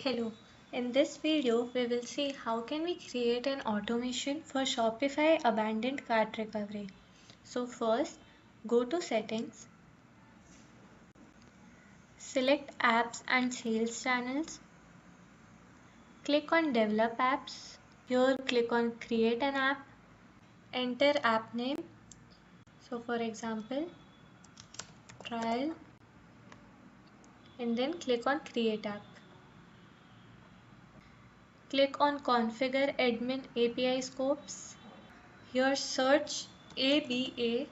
Hello, in this video we will see how can we create an automation for Shopify abandoned cart recovery. So first, go to settings, select apps and sales channels, click on develop apps. Here click on create an app, enter app name. So for example, trial, and then click on create app. Click on configure admin API scopes. Here search ABA.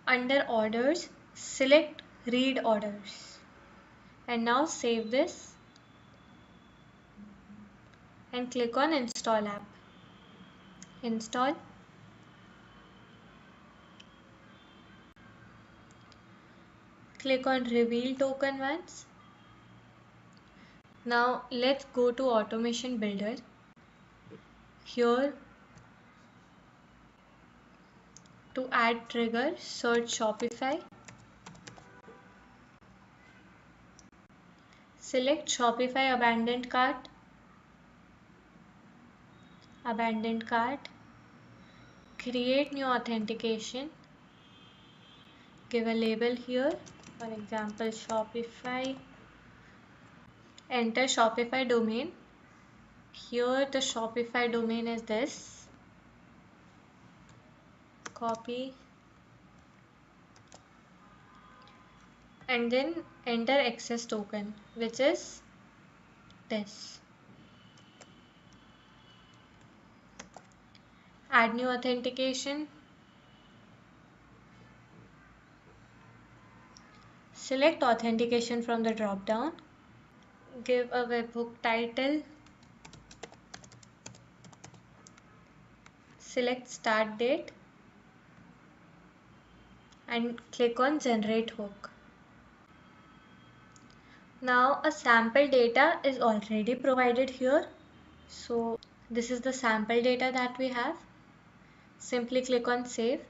Under orders, select read orders. And now save this and click on install app. Install. Click on reveal token once. Now let's go to automation builder. Here to add trigger, search Shopify. Select Shopify abandoned cart. Abandoned cart. Create new authentication. Give a label here, for example Shopify. Enter Shopify domain. Here the Shopify domain is this. Copy and then enter access token, which is this. Add new authentication. Select authentication from the drop down. Give a webhook title. Select start date and click on generate hook. Now a sample data is already provided here. So this is the sample data that we have. Simply click on save.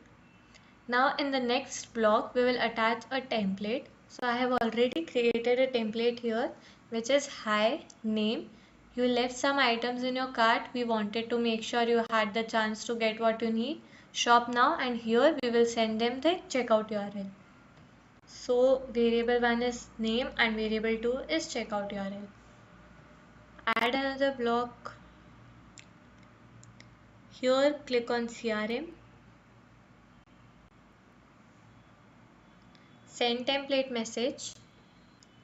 Now in the next block we will attach a template. So I have already created a template here which is hi name. You left some items in your cart. We wanted to make sure you had the chance to get what you need. Shop now, and here we will send them the checkout URL. So variable 1 is name and variable 2 is checkout URL. Add another block. Here click on CRM. Send template message.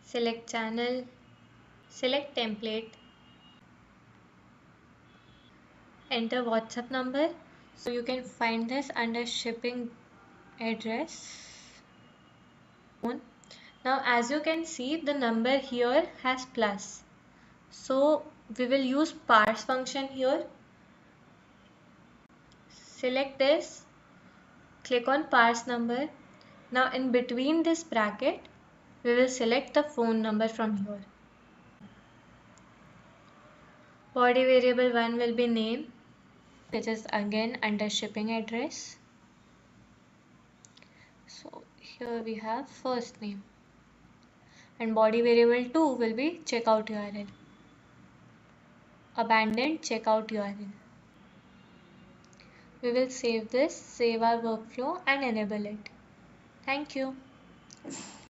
Select channel. Select template. Enter WhatsApp number. So you can find this under shipping address. Now as you can see, the number here has plus. So we will use parse function here. Select this. Click on parse number. Now in between this bracket, we will select the phone number from here. Body variable 1 will be name, which is again under shipping address. So here we have first name. And body variable 2 will be checkout URL. Abandoned checkout URL. We will save this, save our workflow and enable it. Thank you.